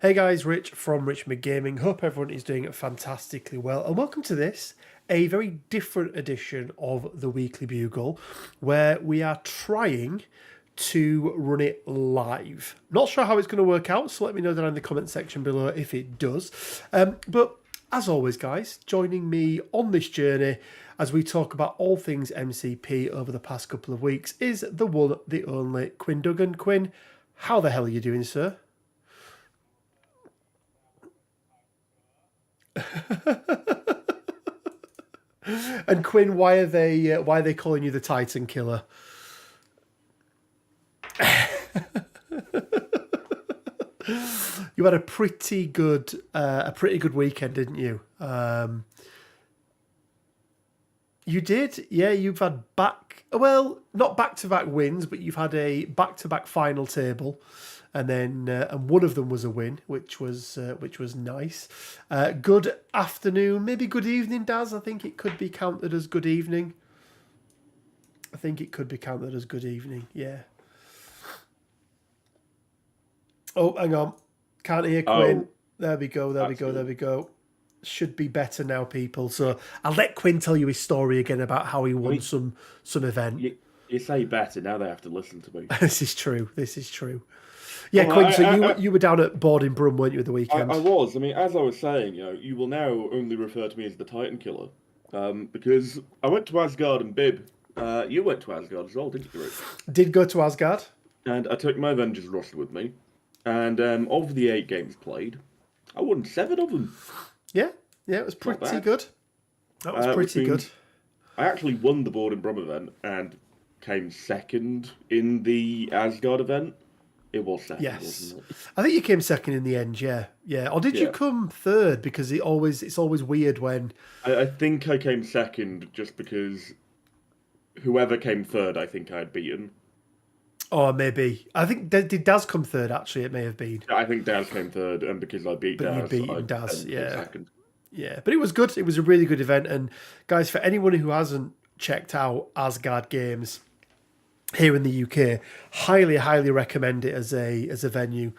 Hey guys, Rich from Richmond Gaming. Hope everyone is doing fantastically well, and welcome to this, a very different edition of the Weekly Bugle, where we are trying to run it live. Not sure how it's going to work out, so let me know down in the comment section below if it does. But as always, guys, joining me on this journey as we talk about all things MCP over the past couple of weeks is the one, the only Quinn Duggan. Quinn, how the hell are you doing, sir? And Quinn, why are they calling you the Titan Killer? You had a pretty good weekend, didn't you? You did, yeah. You've had not back-to-back wins, but you've had a back-to-back final table, and then and one of them was a win, which was nice. Good afternoon, maybe good evening, Daz. I think it could be counted as good evening. Yeah. Oh, hang on. Can't hear Quinn. Oh, There we go. There we that's go. There good. we go. Should be better now, people. So I'll let Quinn tell you his story again about how he I won mean, some event. you say better, now they have to listen to me. This is true. This is true. Yeah, Well, Quinn. So you were down at Board in Brum, weren't you, at the I weekend? was. I mean, as I was saying, you will now only refer to me as the Titan Killer, because I went to Asgard and Bib. You went to Asgard as well, didn't you, Rich? Did go to Asgard. And I took my Avengers roster with me, and of the 8 games played, I won 7 of them. Yeah, yeah. It was Not pretty bad. good. That was Which pretty good. means I actually won the Board and Brum event and came second in the Asgard event. It was second, Yes, wasn't it? I think you came second in the end. Yeah, yeah. Or did you Yeah. come third? Because it's always weird when. I think I came second just because whoever came third, I think I'd beaten. Or maybe I think did Daz come third? Actually, it may have been, I think Daz came third, and because I beat but you'd Daz, I beaten Daz. then came Yeah, second. yeah. But it was good. It was a really good event. And guys, for anyone who hasn't checked out Asgard Games here in the UK, highly, highly recommend it as a venue.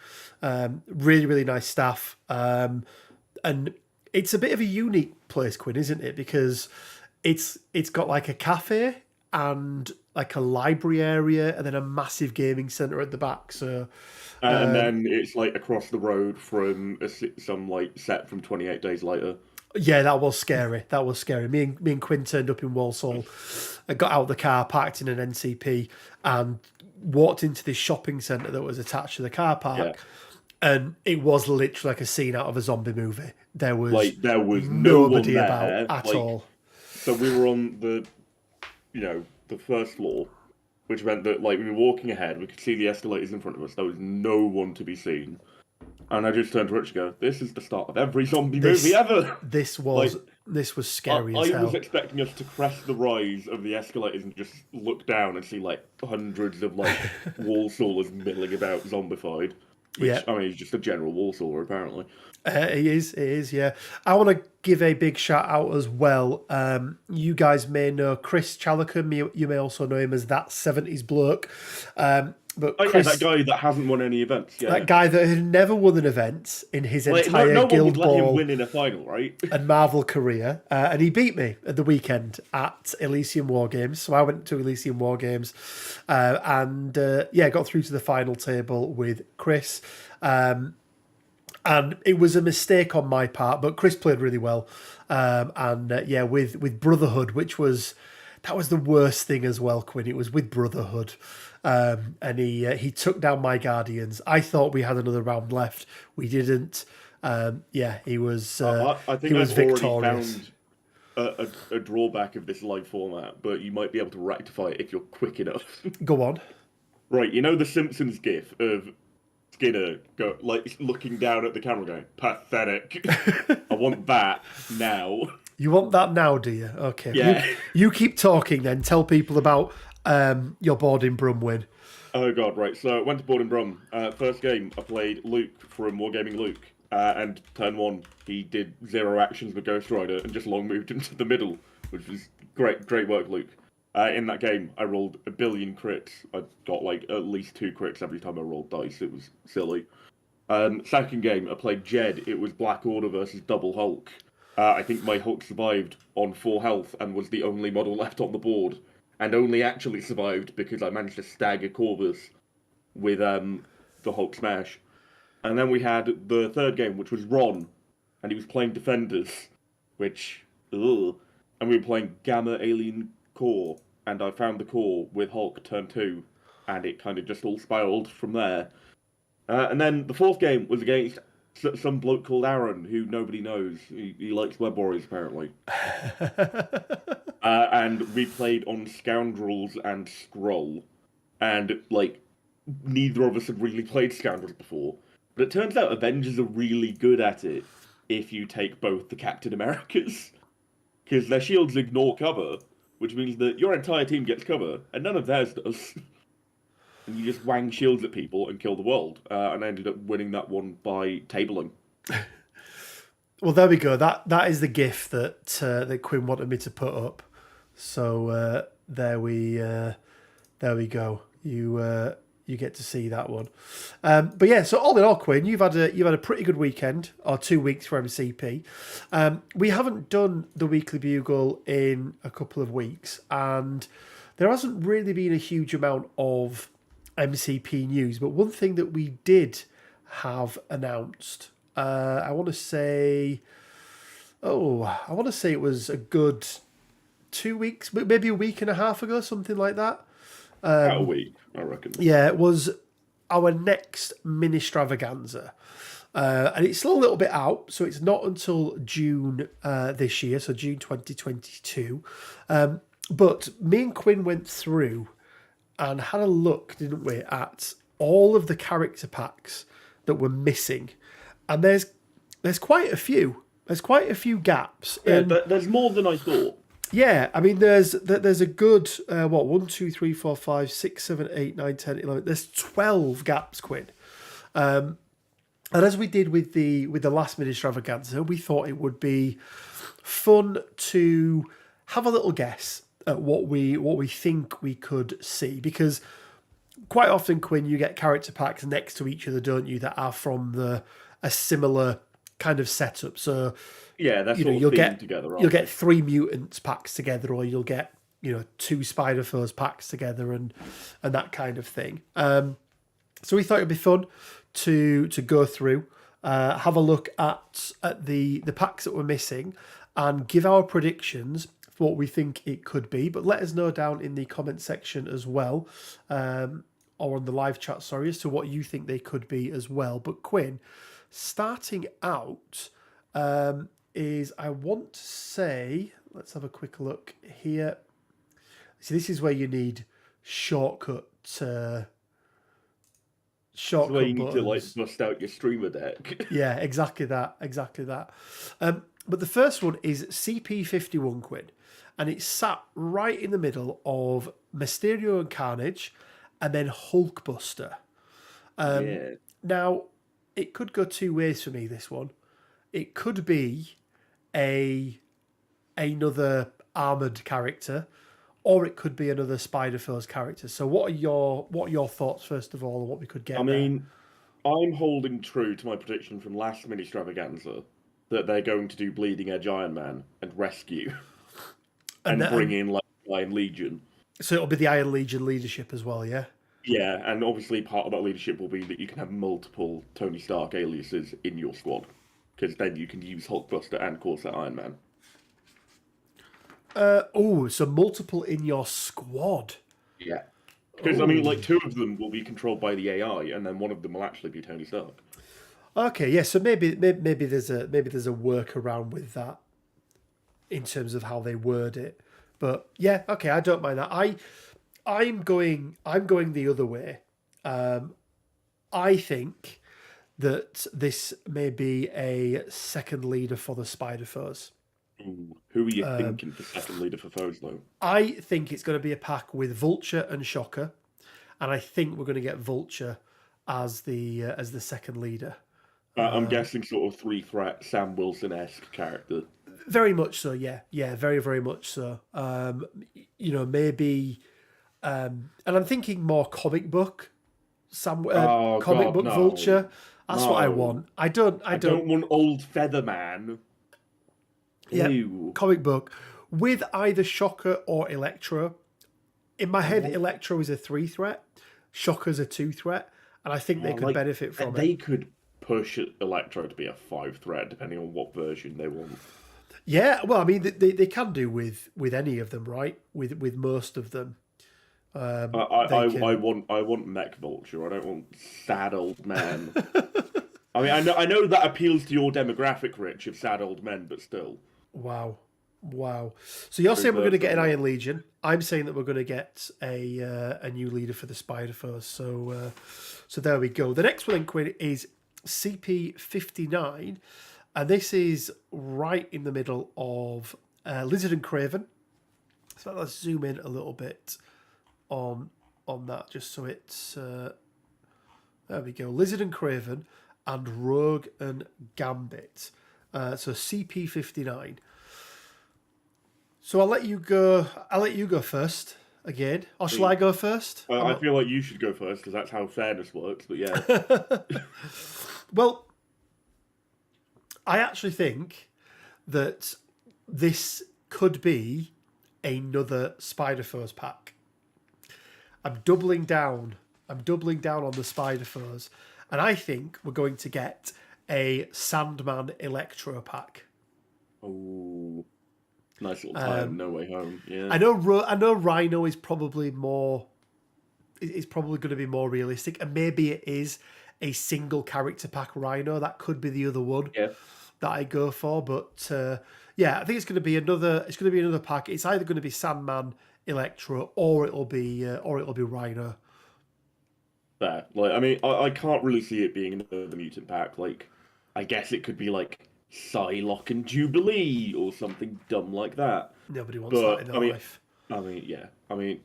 Really, really nice staff. And it's a bit of a unique place, Quinn, isn't it? Because it's got like a cafe and like a library area, and then a massive gaming center at the back. So And then it's like across the road from some like set from 28 Days Later. yeah, that was scary. That was scary. Me and Quinn turned up in Walsall, I got out of the car, parked in an NCP, and walked into this shopping centre that was attached to the car Yeah, park. And it was literally like a scene out of a zombie movie. There was like there was no one nobody about there. at Like, all. so we were on the first floor, which meant that like we were walking ahead, we could see the escalators in front of us. There was no one to be seen. And I just turned to Rich and go, "This is the start of every zombie This movie ever." this Like, was this was I, scary as I was hell. expecting us to crest the rise of the escalators and just look down and see like hundreds of like wall sawers milling about zombified, Yeah, which I mean is just a general wall sawer apparently. it is. It is. Yeah, I want to give a big shout out as well. You guys may know Chris Chalacum. You may also know him as that 70s bloke. But Oh yeah, that Chris, guy that hasn't won any events. Yeah, that yeah. guy that had never won an event in his Like no, entire no one would Guild let him Ball win in a final, right? and Marvel career, and he beat me at the weekend at Elysium War Games. So I went to Elysium War Games, and yeah, got through to the final table with Chris. And it was a mistake on my part, but Chris played really well. And yeah, with Brotherhood, that was the worst thing as well, Quinn. It was with Brotherhood, and he took down my Guardians. I thought we had another round left. We didn't. Yeah, he was I he think was I've already victorious. found a drawback of this live format, but you might be able to rectify it if you're quick enough. Go on. Right, you know the Simpsons gif of Skinner like looking down at the camera going, pathetic. I want that now. You want that now, do you? Okay. You Yeah. you keep talking then. Tell people about your board in Brum win. Oh god, right. So I went to Board and Brum. First game, I played Luke from Wargaming Luke. And turn 1, he did 0 actions with Ghost Rider and just long moved into the middle, which was great work, Luke. In that game, I rolled a billion crits. I got like at least 2 crits every time I rolled dice. It was silly. Second game, I played Jed. It was Black Order versus Double Hulk. I think my Hulk survived on 4 health and was the only model left on the board, and only actually survived because I managed to stagger Corvus with the Hulk smash. And then we had the third game, which was Ron, and he was playing Defenders, which, ugh. And we were playing Gamma Alien Core, and I found the core with Hulk turn 2, and it kind of just all spiraled from there. And then the fourth game was against some bloke called Aaron, who nobody knows. He likes Web Warriors, apparently. And we played on Scoundrels and Scroll. And, like, neither of us had really played Scoundrels before. But it turns out Avengers are really good at it if you take both the Captain Americas. Because their shields ignore cover, which means that your entire team gets cover, and none of theirs does. And you just wang shields at people and kill the world. And I ended up winning that one by tabling. Well, there we go. That is the GIF that Quinn wanted me to put up. So there we go. You get to see that one. But yeah, so all in all, Quinn, you've had a pretty good weekend, or 2 weeks for MCP. We haven't done the Weekly Bugle in a couple of weeks, and there hasn't really been a huge amount of MCP news. But one thing that we did have announced, I want to say it was a good 2 weeks, maybe a week and a half ago, something like that. About a week, I reckon. Yeah, it was our next MiniStravaganza. And it's still a little bit out, so it's not until June this year, so June 2022. But me and Quinn went through and had a look, didn't we, at all of the character packs that were missing. And there's quite a few. There's quite a few gaps. Yeah, there's more than I thought. Yeah, I mean, there's a good, 1, 2, 3, 4, 5, 6, 7, 8, 9, 10, 11. There's 12 gaps, Quinn. And as we did with the last MiniStravaganza, we thought it would be fun to have a little guess at what we think we could see. Because quite often, Quinn, you get character packs next to each other, don't you, that are from a similar kind of setup. So yeah, that's you'll get together. You'll get 3 mutants packs together, or you'll get 2 Spider-Foes packs together, and that kind of thing. So we thought it'd be fun to go through, have a look at the packs that we're missing, and give our predictions for what we think it could be. But let us know down in the comment section as well, or on the live chat, sorry, as to what you think they could be as well. But Quinn, starting out, is I want to say, let's have a quick look here. See, this is where you need shortcut where you need to bust out your streamer deck. Yeah, exactly that. But the first one is CP51, Quinn, and it's sat right in the middle of Mysterio and Carnage, and then Hulkbuster. Yeah. Now, it could go 2 ways for me, this one. It could be another armoured character, or it could be another Spider-Foes character. So what are your thoughts, first of all, on what we could get? I mean, I'm holding true to my prediction from last MiniStravaganza that they're going to do Bleeding Edge Iron Man and Rescue and bring in like Iron Legion. So it'll be the Iron Legion leadership as well, yeah? Yeah, and obviously part of that leadership will be that you can have multiple Tony Stark aliases in your squad, because then you can use Hulkbuster and Corset Iron Man. So multiple in your squad. Yeah. Because, I mean, like, 2 of them will be controlled by the AI, and then 1 of them will actually be Tony Stark. Okay, yeah, so maybe there's a workaround with that in terms of how they word it. But yeah, okay, I don't mind that. I'm going the other way. I think that this may be a second leader for the Spider-Foes. Who are you thinking for second leader for foes, though? I think it's going to be a pack with Vulture and Shocker, and I think we're going to get Vulture as the second leader. I'm guessing sort of 3-threat Sam Wilson-esque character. Very much so, yeah, very, very much so. Maybe, and I'm thinking more comic book. Vulture. That's what I want. I don't. I don't want old Featherman. Yeah, Ew. comic book with either Shocker or Electro. In my head, Electro is a 3 threat, Shocker's a 2 threat, and I think they could benefit from They it. could push Electro to be a 5 threat depending on what version they want. Yeah, well, I mean, they can do with any of them, right? With most of them. I want Mech Vulture. I don't want sad old man. I mean, I know that appeals to your demographic, Rich, of sad old men, but still. Wow. So you're saying we're going to get an Iron Legion. I'm saying that we're going to get a new leader for the Spider Force. So there we go. The next one in Quinn is CP59, and this is right in the middle of Lizard and Craven. So let's zoom in a little bit on that, just so it's there we go. Lizard and Craven and Rogue and Gambit. So CP59. So I'll let you go. I'll let you go first again, or shall I go first? I feel like you should go first because that's how fairness works. But yeah. Well, I actually think that this could be another Spider Foes pack. I'm doubling down on the Spider Foes, and I think we're going to get a Sandman Electro pack. Oh. Nice little time, No Way Home. Yeah, I know Rhino is probably more. It's probably going to be more realistic, and maybe it is a single character pack Rhino. That could be the other one that I go for. But yeah, I think it's going to be another. It's going to be another pack. It's either going to be Sandman, Electro, or it'll be Rhino. There. Like, I mean, I can't really see it being another mutant pack. Like, I guess it could be like Psylocke and Jubilee or something dumb like that. Nobody wants that in their life. I mean, yeah. I mean,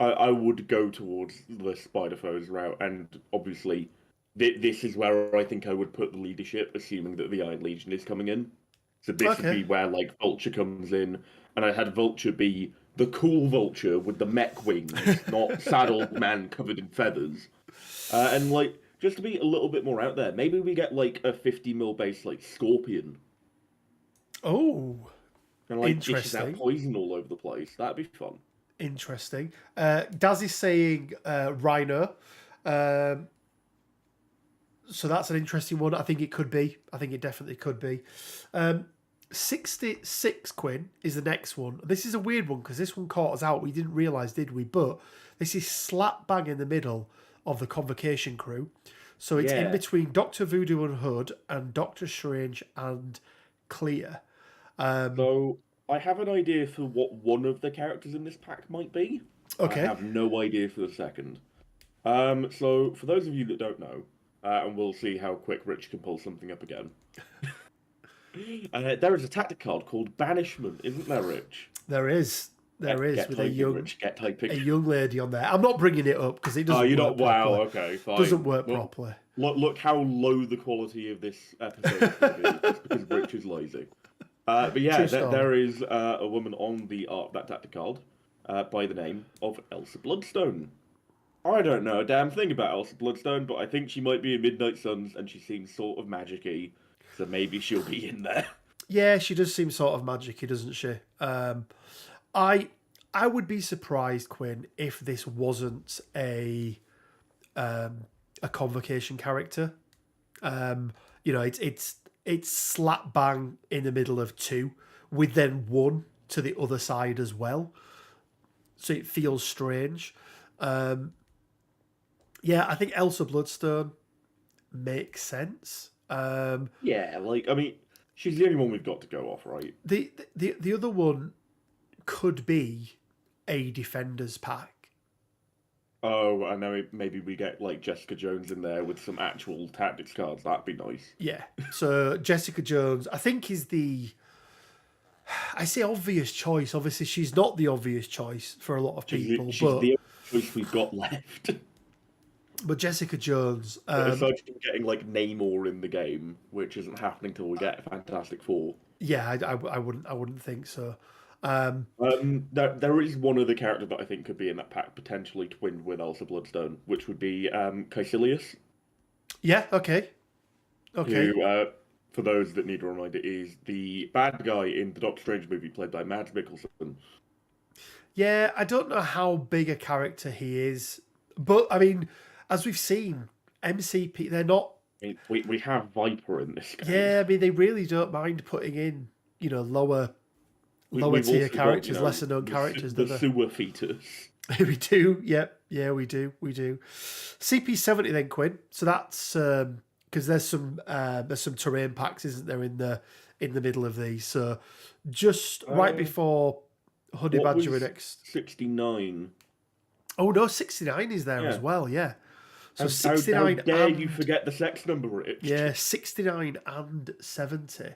I would go towards the Spider Foes route, and obviously, this is where I think I would put the leadership, assuming that the Iron Legion is coming in. So this would be where like Vulture comes in, and I had Vulture be the cool Vulture with the mech wings, not sad old man covered in feathers, and like. Just to be a little bit more out there, maybe we get like a 50 mil base like Scorpion. Oh, and like dishes out poison all over the place. That'd be fun. Interesting. Daz is saying Rhino. So that's an interesting one. I think it could be. I think it definitely could be. 66 Quinn is the next one. This is a weird one because this one caught us out. We didn't realise, did we? But this is slap bang in the middle of the Convocation crew. So it's in between Dr. Voodoo and Hood and Doctor Strange and Clear. So I have an idea for what one of the characters in this pack might be. Okay. I have no idea for the second. So for those of you that don't know, and we'll see how quick Rich can pull something up again. There is a tactic card called Banishment, isn't there, Rich? There is. There is, with Rich, a young lady on there. I'm not bringing it up because it doesn't. Oh, you're work not. Wow. properly. Okay. Fine. Doesn't work properly. Look how low the quality of this episode is going to be just because Rich is lazy. But yeah, there is a woman on the art of that tactic card by the name of Elsa Bloodstone. I don't know a damn thing about Elsa Bloodstone, but I think she might be in Midnight Suns, and she seems sort of magic-y, so maybe she'll be in there. Yeah, she does seem sort of magic-y, doesn't she? I would be surprised, Quinn, if this wasn't a Convocation character. You know, it's slap bang in the middle of two, with then one to the other side as well. So it feels strange. Yeah, I think Elsa Bloodstone makes sense. Yeah, like, I mean, she's the only one we've got to go off, right? The other one could be a Defenders pack. Oh, and then maybe we get like Jessica Jones in there with some actual tactics cards. That'd be nice. Yeah. So Jessica Jones, I think, is I say obvious choice. Obviously, she's not the obvious choice for a lot of people. She's but the only choice we've got left. But Jessica Jones, aside from getting like Namor in the game, which isn't happening till we get Fantastic Four. Yeah, I wouldn't think so. There is one other character that I think could be in that pack, potentially twinned with Elsa Bloodstone, which would be Caecilius. Yeah. Okay. Okay. who, for those that need a reminder, is the bad guy in the Doctor Strange movie played by Mads Mikkelsen. Yeah, I don't know how big a character he is, but I mean, as we've seen, MCP, they're not. We have Viper in this game. Yeah, I mean, they really don't mind putting in, lower We've tier also characters, got, lesser known characters, do the they? sewer fetus. We do, yep, yeah, we do. CP70 then, Quinn. So that's because there's some terrain packs, isn't there, in the middle of these? So just right before Honey What Badger was and X. 69? Oh no, 69 is there as Yeah. well. Yeah. So How 69 dare and you forget the sex number, Rich? yeah, 69 and 70.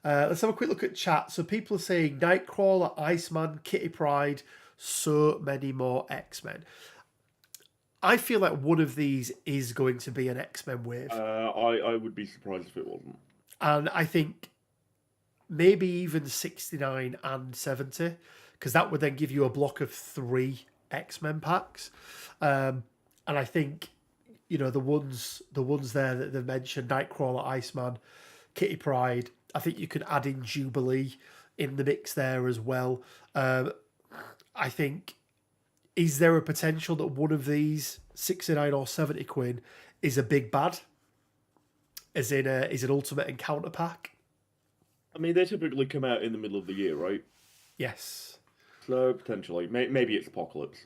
Let's have a quick look at chat. So people are saying Nightcrawler, Iceman, Kitty Pryde, so many more X-Men. I feel like one of these is going to be an X-Men wave. I would be surprised if it wasn't. And I think maybe even 69 and 70, because that would then give you a block of 3 X-Men packs. And I think, the ones there that they've mentioned, Nightcrawler, Iceman, Kitty Pryde, I think you could add in Jubilee in the mix there as well. I think, is there a potential that one of these 69 or 70 Quinn is a big bad? As in, is an Ultimate Encounter pack? I mean, they typically come out in the middle of the year, right? Yes. So, potentially. Maybe it's Apocalypse.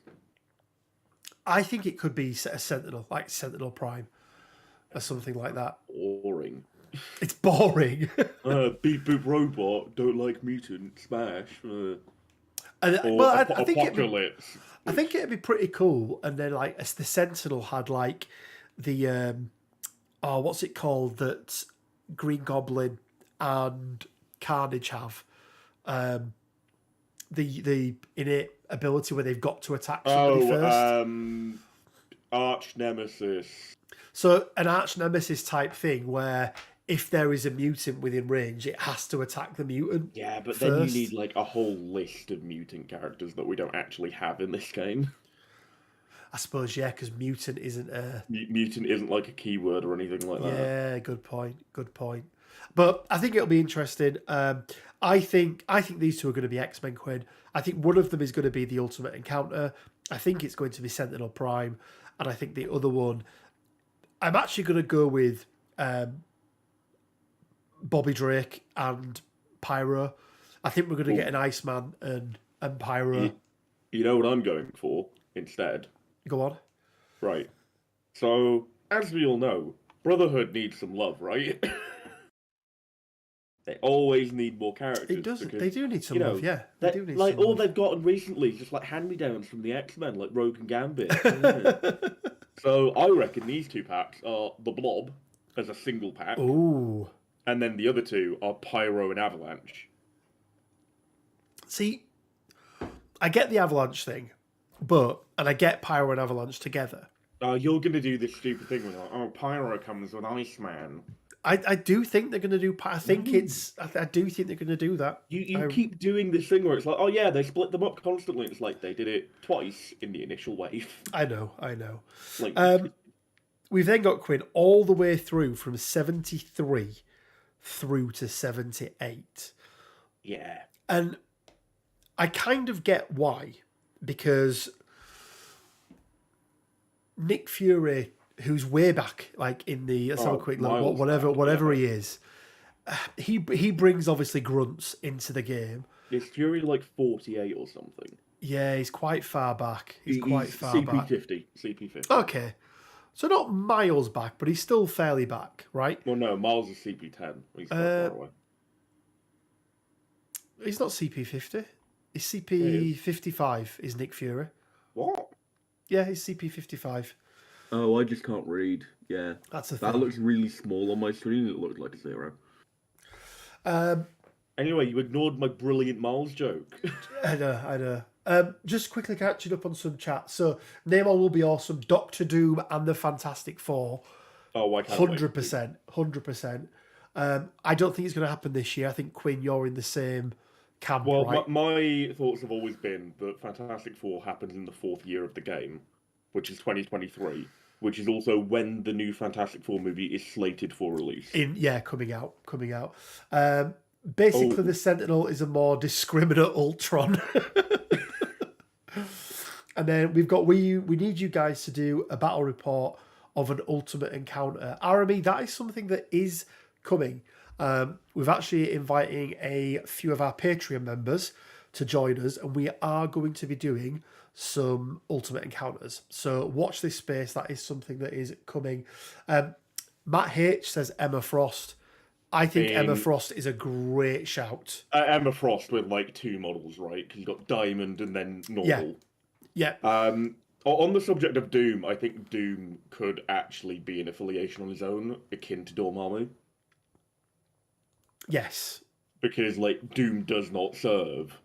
I think it could be a Sentinel, like Sentinel Prime, or something like that. Boring. It's boring. Beep boop robot, don't like mutant, smash. And, I think Apocalypse. I think it'd be pretty cool. And then, like, as the Sentinel had, like, the what's it called that Green Goblin and Carnage have, the innate ability where they've got to attack somebody first. Arch Nemesis. So an arch nemesis type thing where if there is a mutant within range, it has to attack the mutant. Yeah, but first. then you need like a whole list of mutant characters that we don't actually have in this game. I suppose, yeah, because mutant isn't a... Mutant isn't like a keyword or anything like that. Yeah, good point. But I think it'll be interesting. I think these two are going to be X-Men, Quinn. I think one of them is going to be the Ultimate Encounter. I think it's going to be Sentinel Prime. And I think the other one... I'm actually going to go with Bobby Drake and Pyro. I think we're going to get an Iceman and Pyro. You know what I'm going for instead? Go on. Right. So, as we all know, Brotherhood needs some love, right? They always need more characters. It does. They do need some love, yeah. They do need like, some all love. They've gotten recently is just like hand-me-downs from the X-Men, like Rogue and Gambit. So, I reckon these 2 packs are the Blob as a single pack. Ooh. And then the other 2 are Pyro and Avalanche. See, I get the Avalanche thing, and I get Pyro and Avalanche together. You're going to do this stupid thing with, Pyro comes with Iceman. I do think they're going to do. I think I do think they're going to do that. You keep doing this thing where it's like, oh yeah, they split them up constantly. It's like they did it twice in the initial wave. I know. Like, we've then got Quinn all the way through from 73 through to 78. Yeah, and I kind of get why, because Nick Fury, who's way back, like in the let's have a quick look, whatever he is, he brings obviously grunts into the game. Is Fury like 48 or something? Yeah, he's quite far back. He's quite far back. CP50. Okay, so not miles back, but he's still fairly back, right? Well, no, Miles is CP10. He's quite far away. He's not CP50. He's CP55. Is Nick Fury? What? Yeah, he's CP55. Oh, I just can't read. Yeah. That's the thing. That looks really small on my screen. It looks like a 0. Anyway, you ignored my brilliant Miles joke. I know. Just quickly catching up on some chat. So, Namor will be awesome. Doctor Doom and the Fantastic Four. Oh, why can't 100%. 100%. I don't think it's going to happen this year. I think, Quinn, you're in the same camp, well, right? my thoughts have always been that Fantastic Four happens in the 4th year of the game, which is 2023, which is also when the new Fantastic Four movie is slated for release. Coming out. Basically, Oh. the Sentinel is a more discriminate Ultron. And then we need you guys to do a battle report of an ultimate encounter. RME, that is something that is coming. We've actually inviting a few of our Patreon members to join us, and we are going to be doing some ultimate encounters. So watch this space. That is something that is coming. Matt H says Emma Frost. I think Emma Frost is a great shout. Emma Frost with like 2 models, right? Because you've got Diamond and then normal. Yeah. On the subject of Doom, I think Doom could actually be an affiliation on his own, akin to Dormammu. Yes. Because like Doom does not serve.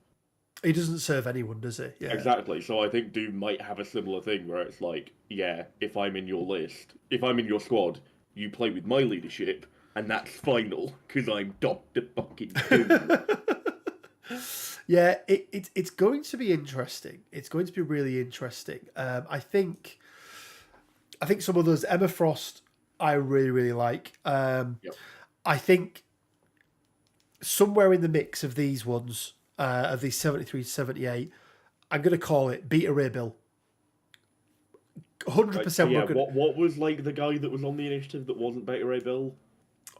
He doesn't serve anyone, does he? Yeah. Exactly. So I think Doom might have a similar thing where it's like, yeah, if I'm in your list, if I'm in your squad, you play with my leadership, and that's final, because I'm Dr. fucking Doom. Yeah, it's going to be interesting. It's going to be really interesting. I think some of those Emma Frost I really, really like. Yep. I think somewhere in the mix of these ones, of these 73 to 78, I'm going to call it Beta Ray Bill. 100%. Yeah, what was like the guy that was on the initiative that wasn't Beta Ray Bill?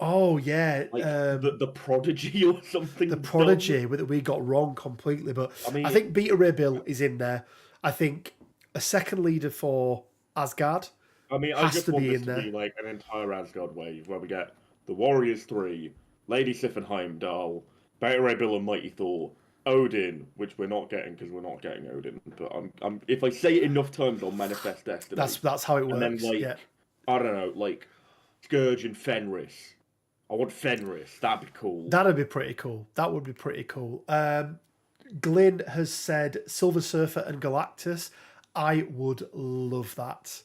Oh, yeah. Like the Prodigy or something. The Prodigy that we got wrong completely. But I think Beta Ray Bill is in there. I think a second leader for Asgard I just want this to be like an entire Asgard wave where we get the Warriors 3, Lady Sif and Heimdall, Beta Ray Bill and Mighty Thor, Odin, which we're not getting because we're not getting Odin. But I'm if I say it enough times, I'll manifest destiny. That's how it works. And then I don't know, like Scourge and Fenris. I want Fenris. That'd be cool. That'd be pretty cool. That would be pretty cool. Glyn has said Silver Surfer and Galactus. I would love that.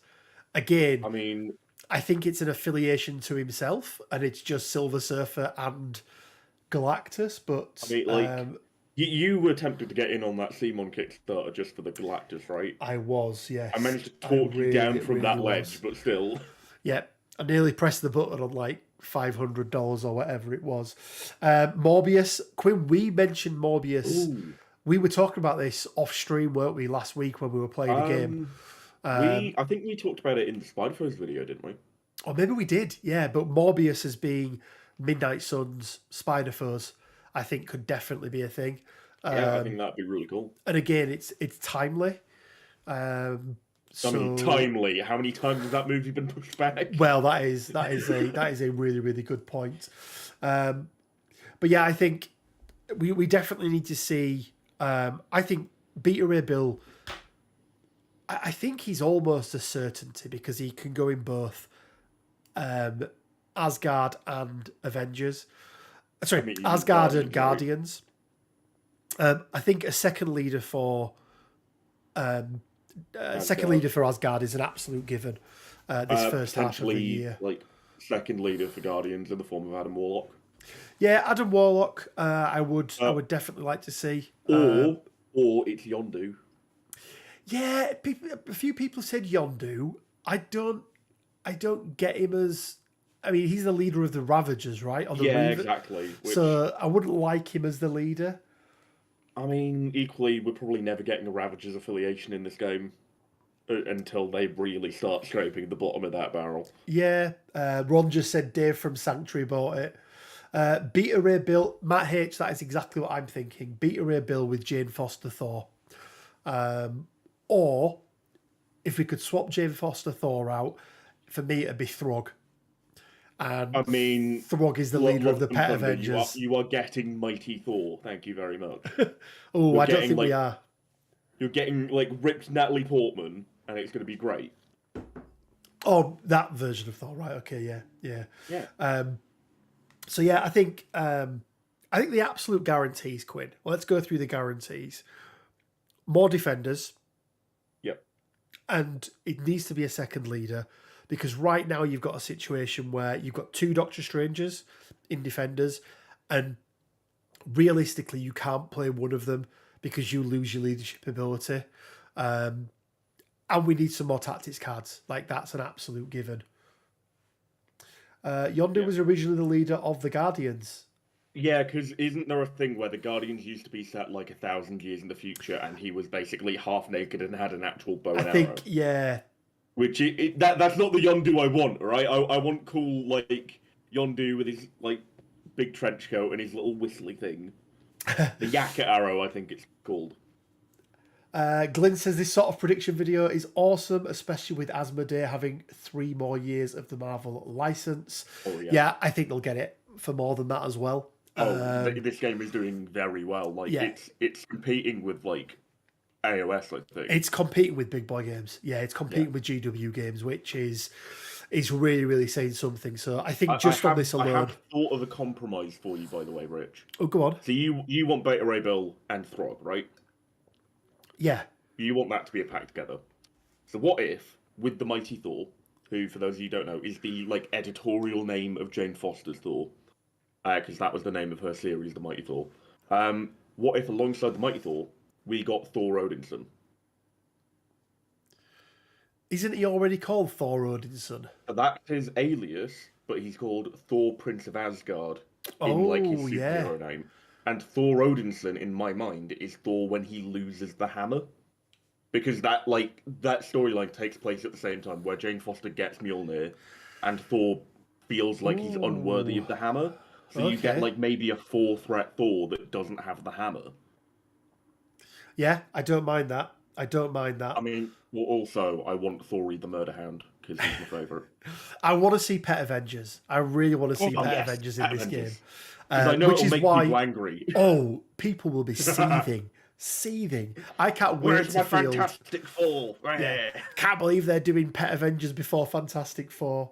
Again, I think it's an affiliation to himself, and it's just Silver Surfer and Galactus. But you were tempted to get in on that Simon Kickstarter just for the Galactus, right? I was, yes. I managed to talk you down from that ledge, but still. Yeah, I nearly pressed the button on like $500 or whatever it was. Morbius, Quinn, we mentioned Morbius. Ooh. We were talking about this off stream, weren't we, last week when we were playing the game? I think we talked about it in the Spider-Foes video, didn't we? Or maybe we did, yeah. But Morbius as being Midnight Suns, Spider-Foes, I think could definitely be a thing. Yeah, I think that'd be really cool. And again, it's timely. Timely. How many times has that movie been pushed back? Well, that is a really, really good point. But yeah, I think we definitely need to see. I think Beta Ray Bill. I think he's almost a certainty because he can go in both Asgard and Avengers. Sorry, Asgard and Guardians. I think a second leader for Asgard is an absolute given this first half of the year. Like second leader for Guardians in the form of Adam Warlock. Yeah, Adam Warlock. I would definitely like to see. Or it's Yondu. Yeah, a few people said Yondu. I don't get him as. I mean, he's the leader of the Ravagers, right? Exactly. So I wouldn't like him as the leader. I mean, equally, we're probably never getting a Ravagers affiliation in this game until they really start scraping the bottom of that barrel. Yeah, Ron just said Dave from Sanctuary bought it. Beta Ray Bill, Matt H, that is exactly what I'm thinking. Beta Ray Bill with Jane Foster Thor. Or, if we could swap Jane Foster Thor out, for me it'd be Throg. And Throg is the leader of the Pet Avengers. You are getting Mighty Thor. Thank you very much. I don't think we are. You're getting like ripped Natalie Portman, and it's going to be great. Oh, that version of Thor, right? Okay, yeah. So yeah, I think the absolute guarantees, Quinn. Well, let's go through the guarantees. More defenders. Yep. And it needs to be a second leader. Because right now you've got a situation where you've got 2 Doctor Strangers in defenders, and realistically you can't play one of them because you lose your leadership ability. And And we need some more tactics cards. Like, that's an absolute given. Yondu was originally the leader of the Guardians. Yeah, because isn't there a thing where the Guardians used to be set like 1,000 years in the future, and he was basically half naked and had an actual bow and arrow? Yeah. Which that's not the Yondu I want, right? I want cool like Yondu with his like big trench coat and his little whistly thing. The Yakka arrow, I think it's called. Glyn says this sort of prediction video is awesome, especially with Asmodee having 3 more years of the Marvel license. Oh, yeah, I think they'll get it for more than that as well. This game is doing very well. Like it's competing with like AOS, I think. It's competing with big boy games. Yeah, it's competing with GW games, which is really, really saying something. So I think on this alone, I have thought of a compromise for you, by the way, Rich. Oh, go on. So you want Beta Ray Bill and Throg, right? Yeah. You want that to be a pack together. So what if, with the Mighty Thor, who, for those of you who don't know, is the like editorial name of Jane Foster's Thor, because that was the name of her series, the Mighty Thor. What if, alongside the Mighty Thor, we got Thor Odinson? Isn't he already called Thor Odinson? That's his alias, but he's called Thor Prince of Asgard in like his superhero name. And Thor Odinson, in my mind, is Thor when he loses the hammer. Because that storyline takes place at the same time, where Jane Foster gets Mjolnir, and Thor feels like he's unworthy of the hammer. So you get like maybe a 4-threat Thor that doesn't have the hammer. Yeah, I don't mind that. I mean, well, also, I want Thor the Murder Hound, because he's my favourite. I want to see Pet Avengers. I really want to see Pet Avengers in this game. I know it'll make people angry. Oh, people will be seething. I can't wait Where's to my feel... Fantastic Four? Yeah. Can't believe they're doing Pet Avengers before Fantastic Four.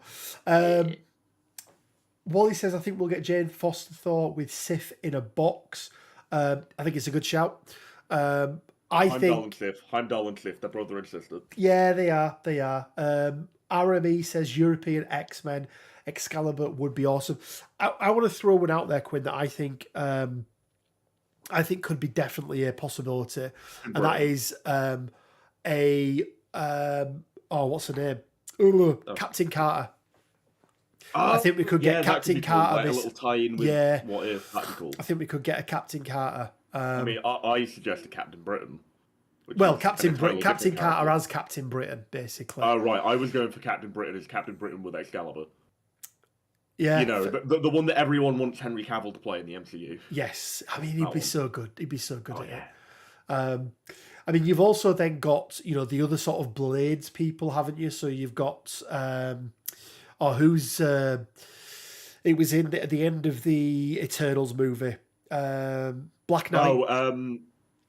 Wally says, I think we'll get Jane Foster Thor with Sif in a box. I think it's a good shout. Heimdall and Sif, they're brother and sister. Yeah, they are. RME says European X-Men Excalibur would be awesome. I want to throw one out there, Quinn, that I think could be definitely a possibility, and that is what's her name? Captain Carter. I think we could get Captain Carter. Like a little tie-in with What If, that'd be cool. I think we could get a Captain Carter. I mean, I suggest a Captain Britain. Well, Captain Carter as Captain Britain, basically. Oh, right. I was going for Captain Britain as Captain Britain with Excalibur. Yeah. You know, the one that everyone wants Henry Cavill to play in the MCU. Yes. I mean, he'd be so good. He'd be so good at it. I mean, you've also then got, the other sort of Blades people, haven't you? So you've got, it was at the end of the Eternals movie. Black Knight.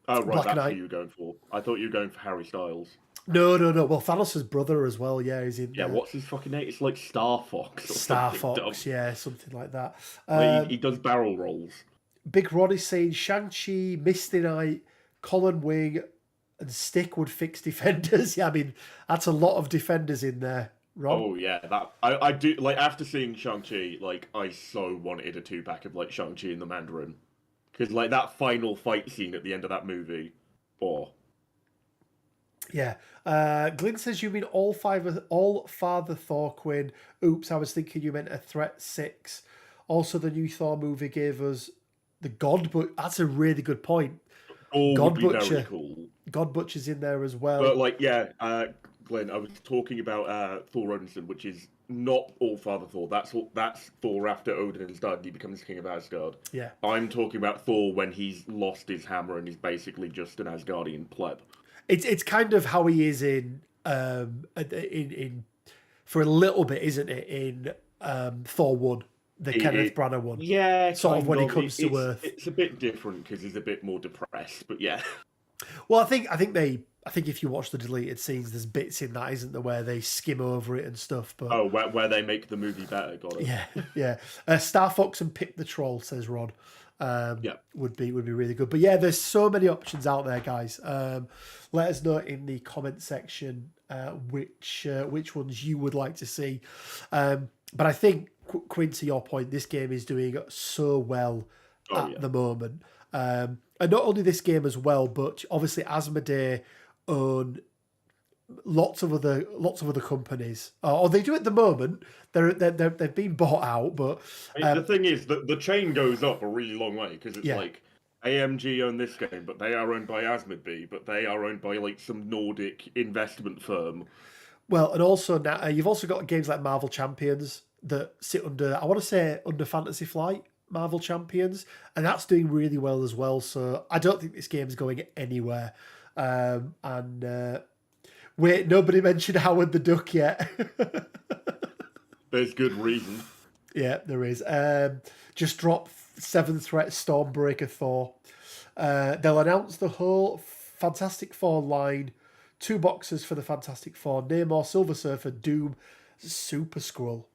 Right, Black that's Knight. who you were going for. I thought you were going for Harry Styles. No. Well, Thanos' brother as well, he's in there. Yeah, what's his fucking name? It's like Star Fox. Yeah, something like that. He does barrel rolls. Big Rod is saying Shang-Chi, Misty Knight, Colin Wing, and Stick would fix Defenders. Yeah, I mean, that's a lot of Defenders in there, Rob. Oh, yeah. I do, like, after seeing Shang-Chi, like, I so wanted a 2-pack of, like, Shang-Chi and the Mandarin. Because, like, that final fight scene at the end of that movie, Yeah. Glyn says you mean all Father Thor, Quinn. Oops, I was thinking you meant a Threat 6. Also, the new Thor movie gave us the God Butcher. That's a really good point. God Butcher. Very cool. God Butcher's in there as well. But, like, Glenn, I was talking about Thor Odinson, which is not all Father Thor. That's Thor after Odin has died and he becomes King of Asgard. Yeah. I'm talking about Thor when he's lost his hammer and is basically just an Asgardian pleb. It's kind of how he is in for a little bit, isn't it? In Thor 1, the Kenneth Branagh one. Yeah, sort of when he comes to Earth. It's a bit different because he's a bit more depressed, but yeah. Well, I think if you watch the deleted scenes, there's bits in that, isn't there, where they skim over it and stuff. But where they make the movie better. Got it. Yeah. Star Fox and Pip the Troll, says Rod. Would be really good. But yeah, there's so many options out there, guys. Let us know in the comment section which ones you would like to see. But I think, Quinn, to your point, this game is doing so well at the moment. And not only this game as well, but obviously Asmodee own lots of other companies, or they do at the moment. They've been bought out, but The thing is that the chain goes up a really long way because it's Yeah. like AMG own this game, but they are owned by Asmodee, but they are owned by like some Nordic investment firm. well, and also now you've also got games like Marvel Champions that sit under, I want to say, under Fantasy Flight. Marvel Champions, and that's doing really well as well. So I don't think this game's going anywhere. Wait, nobody mentioned Howard the Duck yet. There's good reason. Yeah, there is. Just drop 7th Threat Stormbreaker Thor. They'll announce the whole Fantastic Four line. 2 boxes for the Fantastic Four. Namor, Silver Surfer, Doom, Super Skrull.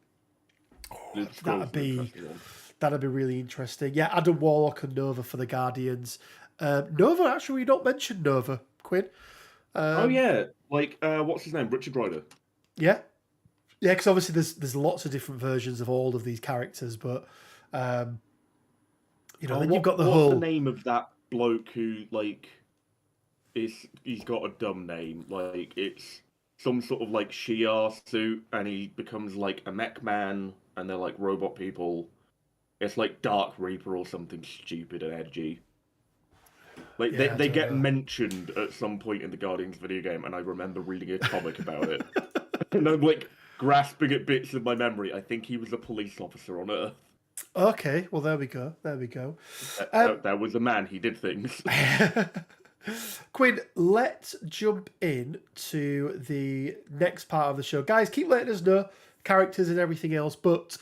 That'd be really interesting. Yeah, Adam Warlock and Nova for the Guardians. Nova, actually, we don't mention Nova, Quinn. Oh yeah, like what's his name? Richard Rider. Yeah, yeah, because obviously there's lots of different versions of all of these characters, but then you've got what's the name of that bloke who like he's got a dumb name, like it's some sort of like Shi'ar suit, and he becomes like a mech man, and they're like robot people. It's like Dark Reaper or something stupid and edgy. Like they get mentioned at some point in the Guardians video game, and I remember reading a comic about it. And I'm like grasping at bits of my memory. I think he was a police officer on Earth. Okay, well there we go. There was a man. He did things. Quinn, let's jump in to the next part of the show. Guys, keep letting us know characters and everything else, but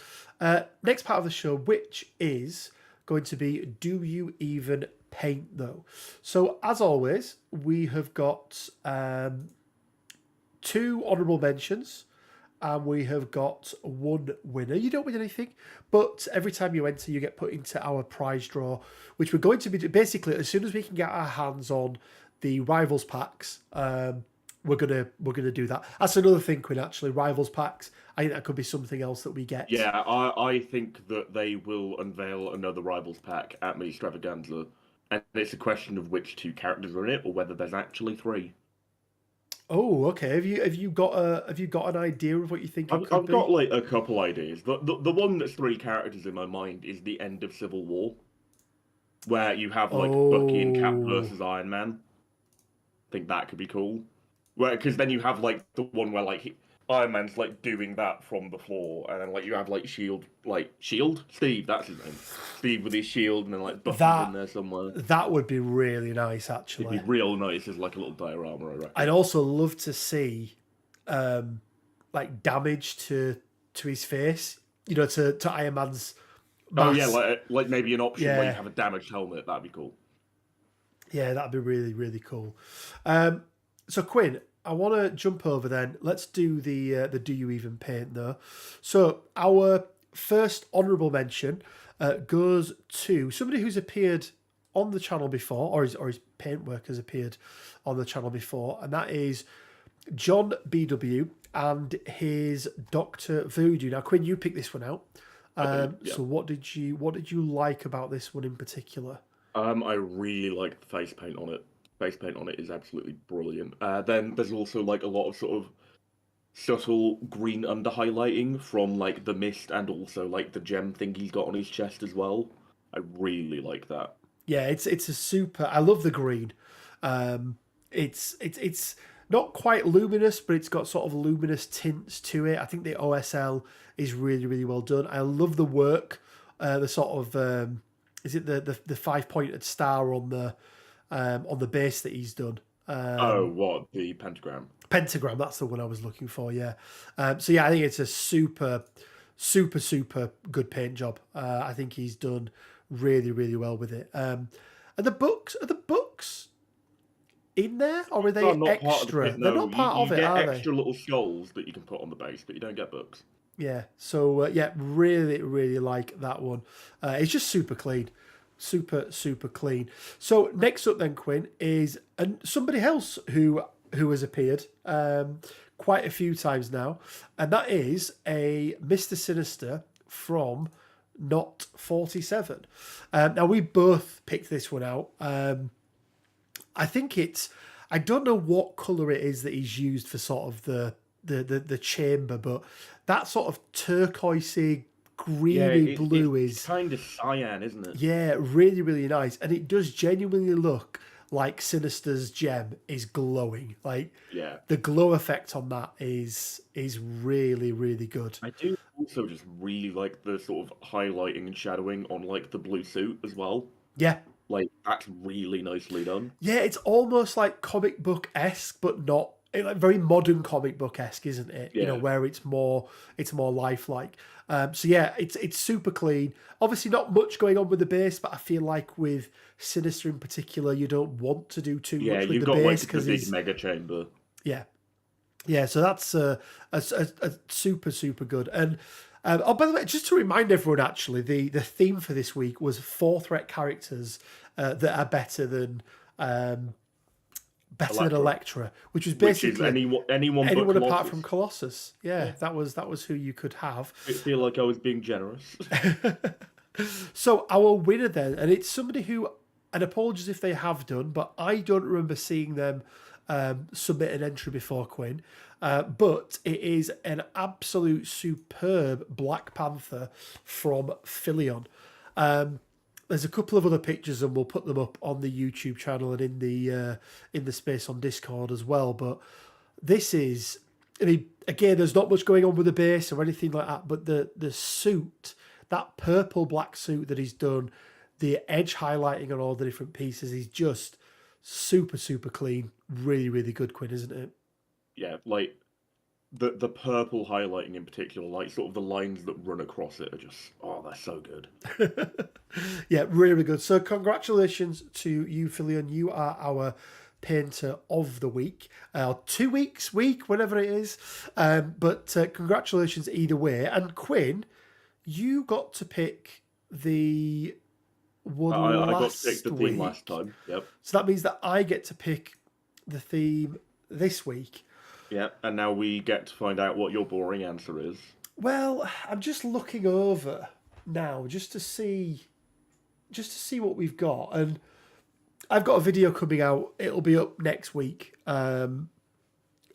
next part of the show, which is going to be Do You Even Paint, though? So, as always, we have got 2 honourable mentions, and we have got 1 winner. You don't win anything, but every time you enter, you get put into our prize draw, which we're going to be basically as soon as we can get our hands on the Rivals packs. We're gonna do that. That's another thing, Quinn. Actually, Rivals packs. I think that could be something else that we get. Yeah, I think that they will unveil another Rivals pack at MiniStravaganza, and it's a question of which 2 characters are in it, or whether there's actually 3. Oh, okay. Have you got an idea of what you think? I've got like a couple ideas. The one that's 3 characters in my mind is the end of Civil War, where you have like Bucky and Cap versus Iron Man. I think that could be cool. Because then you have like the one where like Iron Man's like doing that from the floor, and then like you have like Steve, that's his name, Steve with his shield, and then like Bucky's in there somewhere. That would be really nice, actually. It'd be real nice as like a little diorama, I reckon. I'd also love to see like damage to his face, to Iron Man's mask. Oh yeah, like maybe an option where you have a damaged helmet. That'd be cool. Yeah, that'd be really, really cool. So Quinn, I want to jump over then. Let's do the Do You Even Paint, though. So our first honourable mention goes to somebody who's appeared on the channel before, or his paintwork has appeared on the channel before, and that is John BW and his Dr. Voodoo. Now, Quinn, you picked this one out. So what did you like about this one in particular? I really like the face paint on it. Face paint on it is absolutely brilliant. Then there's also like a lot of sort of subtle green under highlighting from like the mist and also like the gem thing he's got on his chest as well. I really like that. Yeah, it's a super. I love the green. It's not quite luminous, but it's got sort of luminous tints to it. I think the OSL is really, really well done. I love the work. The sort of is it the 5-pointed star on the base that he's done? The pentagram? Pentagram, that's the one I was looking for. Yeah. So yeah, I think it's a super good paint job. I think he's done really, really well with it. Are the books in there, or are they extra? They're not part of it, are they? You get extra little skulls that you can put on the base, but you don't get books. Yeah. So really, really like that one. It's just super clean. Super clean. So next up then, Quinn, is somebody else who has appeared quite a few times now, and that is a Mr. Sinister from Not 47. Now we both picked this one out. I think it's I don't know what colour it is that he's used for sort of the chamber, but that sort of turquoisey, Yeah, greeny blue it's is, kind of cyan, isn't it? yeah, really, really nice. And it does genuinely look like Sinister's gem is glowing. Like, Yeah. the glow effect on that is really, really good. I do also just really like the sort of highlighting and shadowing on like the blue suit as well. Yeah. Like that's really nicely done. Yeah, it's almost like comic book esque, but not like very modern comic book esque, isn't it? You know, Yeah. where it's more lifelike. So yeah, it's super clean. Obviously, not much going on with the base, but I feel like with Sinister in particular, you don't want to do too Yeah, much with you've the got like base the because big he's mega chamber. yeah. Yeah, so that's a super, super good. And oh, by the way, just to remind everyone, actually, the theme for this week was 4 threat characters that are better than Electra. Electra, which was Which is basically anyone but anyone apart Colossus. from Colossus. Yeah, Yeah. that was who you could have. I feel like I was being generous. So our winner then, and it's somebody who, and apologies if they have done, but I don't remember seeing them submit an entry before, Quinn. But it is an absolute superb Black Panther from Philion. There's a couple of other pictures, and we'll put them up on the YouTube channel and in the space on Discord as well. But this is, I mean, again, there's not much going on with the base or anything like that. But the suit, that purple black suit that he's done, the edge highlighting on all the different pieces is just super, super clean. Really, really good, Quinn, isn't it? Yeah, like the purple highlighting in particular, like sort of the lines that run across it are just they're so good. Yeah, really, really good. So congratulations to you, Philion. You are our painter of the week, 2 weeks, week, whatever it is. But congratulations either way. And Quinn, you got to pick the one I got last to pick the week. theme last time. Yep. So that means that I get to pick the theme this week. Yeah, and now we get to find out what your boring answer is. Well, I'm just looking over now just to see what we've got, and I've got a video coming out. It'll be up next week, and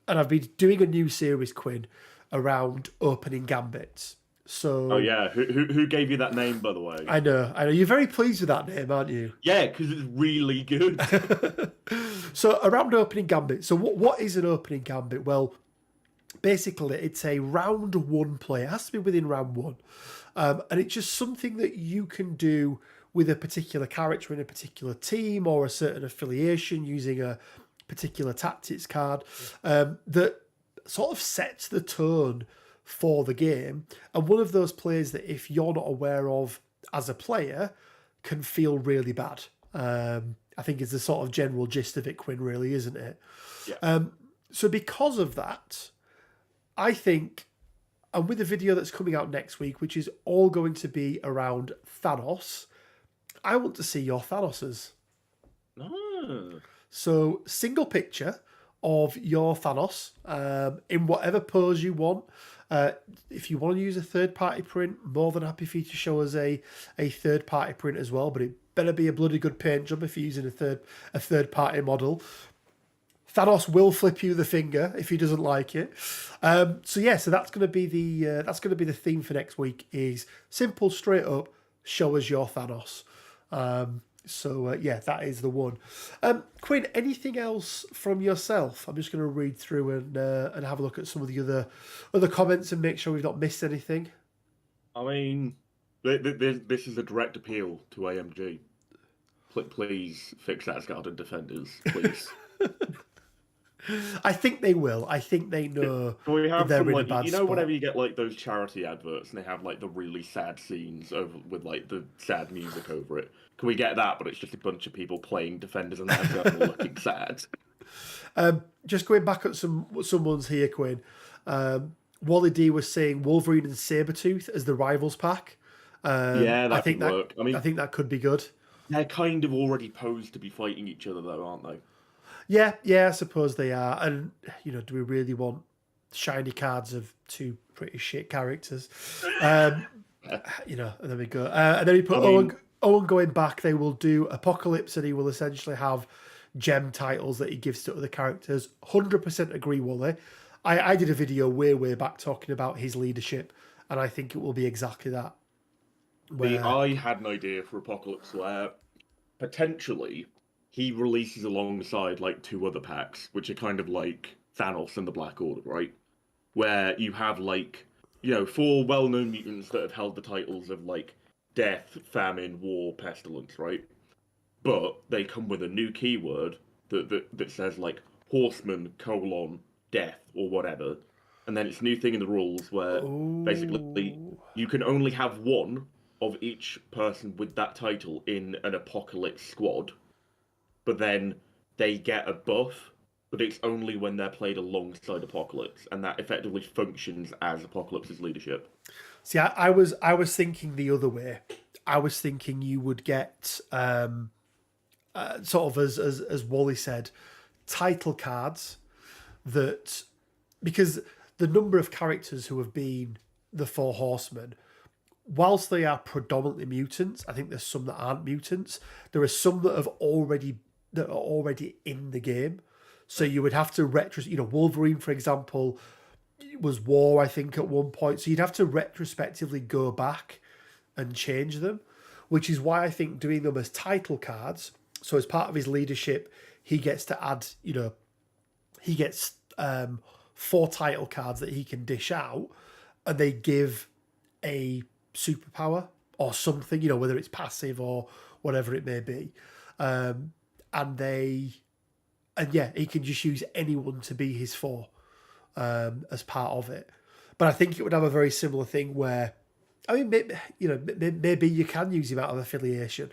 I've been doing a new series, Quinn, around opening gambits. So, Oh yeah, who gave you that name, by the way? I know. You're very pleased with that name, aren't you? Yeah, because it's really good. So around opening gambit. So what is an opening gambit? Well, basically it's a round 1 play. It has to be within round 1, and it's just something that you can do with a particular character in a particular team or a certain affiliation using a particular tactics card that sort of sets the tone for the game. And one of those plays that if you're not aware of as a player can feel really bad. I think is the sort of general gist of it, Quinn, really, isn't it? Yeah. So because of that, I think, and with the video that's coming out next week, which is all going to be around Thanos, I want to see your Thanoses. Oh. So single picture of your Thanos in whatever pose you want. If you want to use a third-party print, more than happy for you to show us a third-party print as well, but it better be a bloody good paint job if you're using a third-party model. Thanos will flip you the finger if he doesn't like it. So that's going to be the theme for next week. Is simple, straight up, show us your Thanos. That is the one. Quinn, anything else from yourself? I'm just going to read through and have a look at some of the other comments and make sure we've not missed anything. I mean, this is a direct appeal to AMG. Please fix Asgard Defenders, please. I think they will. I think they know. Can we have they're some, in a like, bad you know, spot. whenever you get like those charity adverts and they have like the really sad scenes over with like the sad music over it? Can we get that, but it's just a bunch of people playing Defenders and Asgard and looking sad? Just going back at someone's here, Quinn. Wally D was saying Wolverine and Sabretooth as the rivals pack. Yeah, that could work. I mean, I think that could be good. They're kind of already posed to be fighting each other, though, aren't they? Yeah, I suppose they are. And, do we really want shiny cards of 2 pretty shit characters? And then we go. And then he put Owen going back. They will do Apocalypse, and he will essentially have gem titles that he gives to other characters. 100% agree, Wally. I did a video way back talking about his leadership, and I think it will be exactly that. I had an idea for Apocalypse where potentially he releases alongside like two other packs, which are kind of like Thanos and the Black Order, right? Where you have like, four well-known mutants that have held the titles of like death, famine, war, pestilence, right? But they come with a new keyword that says like horseman, death, or whatever. And then it's a new thing in the rules where basically you can only have one of each person with that title in an Apocalypse squad, but then they get a buff, but it's only when they're played alongside Apocalypse, and that effectively functions as Apocalypse's leadership. See, I was thinking the other way. I was thinking you would get sort of as Wally said, title cards that, because the number of characters who have been the Four Horsemen, whilst they are predominantly mutants, I think there's some that aren't mutants. There are some that are already in the game. So you would have to Wolverine, for example, was war, I think, at one point. So you'd have to retrospectively go back and change them, which is why I think doing them as title cards. So as part of his leadership, he gets to add, he gets 4 title cards that he can dish out, and they give a superpower or something, whether it's passive or whatever it may be. He can just use anyone to be his 4 as part of it. But I think it would have a very similar thing where, maybe you can use him out of affiliation.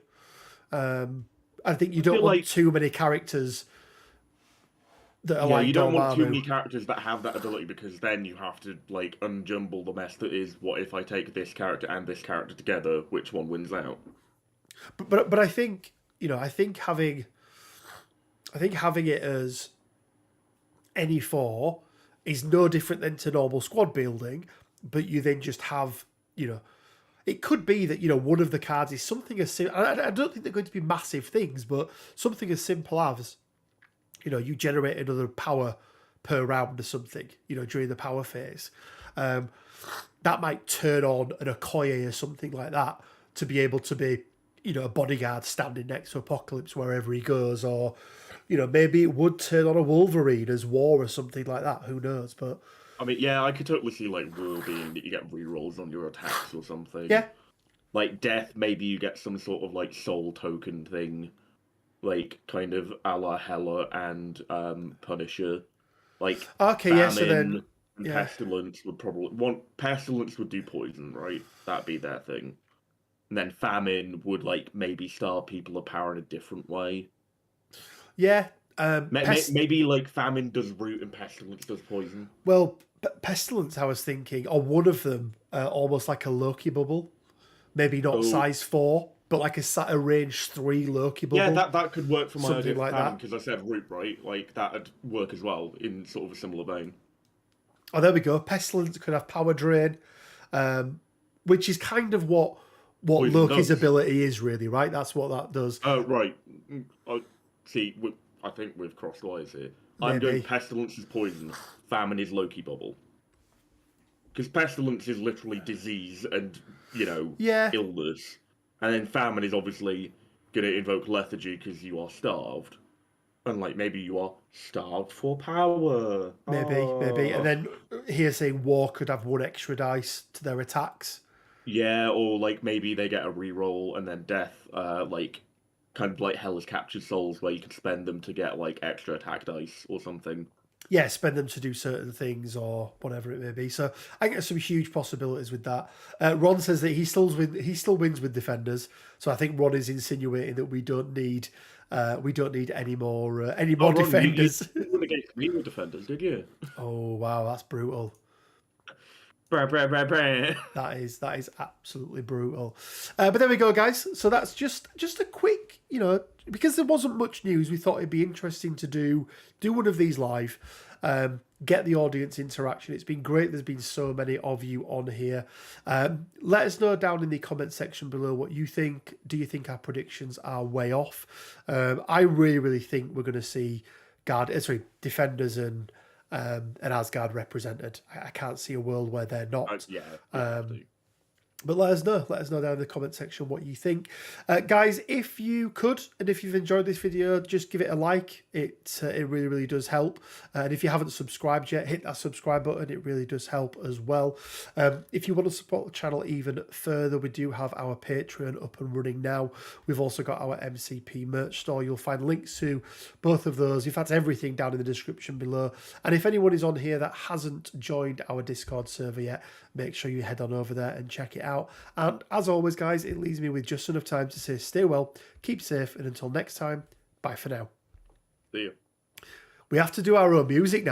I think you don't want too many characters that are you don't want too many characters that have that ability, because then you have to like unjumble the mess that is, what if I take this character and this character together, which one wins out? But I think having it as any 4 is no different than to normal squad building, but you then just have, it could be that, one of the cards is something as simple. I don't think they're going to be massive things, but something as simple as, you generate another power per round or something, during the power phase. That might turn on an Okoye or something like that to be able to be, a bodyguard standing next to Apocalypse wherever he goes, or, maybe it would turn on a Wolverine as war or something like that. Who knows? But I mean, yeah, I could totally see like war being that you get rerolls on your attacks or something. Yeah. Like death, maybe you get some sort of like soul token thing, like kind of a la Hela and Punisher. Like famine, so then and pestilence would probably pestilence would do poison, right? That'd be their thing. And then famine would like maybe star people of power in a different way. Yeah. Maybe like famine does root and pestilence does poison. Well, pestilence, I was thinking, or one of them, almost like a Loki bubble. Maybe not size 4, but like a range 3 Loki bubble. Yeah, that could work for my Something idea of like famine, that. because I said root, right? Like that'd work as well in sort of a similar vein. Oh, there we go. Pestilence could have power drain, which is kind of what Loki's ability is, really, right? That's what that does. Oh, right. See, I think we've crossed wires here. Maybe. I'm doing pestilence is poison, famine is Loki bubble. Because pestilence is literally disease and, illness. And then famine is obviously going to invoke lethargy because you are starved. And, like, maybe you are starved for power. Maybe. And then here saying war could have 1 extra dice to their attacks. Yeah, or, like, maybe they get a reroll, and then death, kind of like Hela's Captured Souls, where you can spend them to get, like, extra attack dice or something. Yeah, spend them to do certain things or whatever it may be. So I get some huge possibilities with that. Ron says that he still wins with defenders. So I think Ron is insinuating that we don't need any more Ron, defenders. You wouldn't against me with defenders, did you? Oh wow, that's brutal. That is absolutely brutal. But there we go, guys. So that's just a quick, because there wasn't much news. We thought it'd be interesting to do one of these live. get the audience interaction. It's been great. There's been so many of you on here. Let us know down in the comment section below what you think. Do you think our predictions are way off? I really think we're going to see defenders and Asgard represented. I can't see a world where they're not. But let us know. Let us know down in the comment section what you think. Guys, if you could, and if you've enjoyed this video, just give it a like. It really does help. And if you haven't subscribed yet, hit that subscribe button. It really does help as well. If you want to support the channel even further, we do have our Patreon up and running now. We've also got our MCP merch store. You'll find links to both of those. In fact, everything down in the description below. And if anyone is on here that hasn't joined our Discord server yet, make sure you head on over there and check it out. And as always, guys, it leaves me with just enough time to say stay well, keep safe, and until next time, bye for now. See you. We have to do our own music now.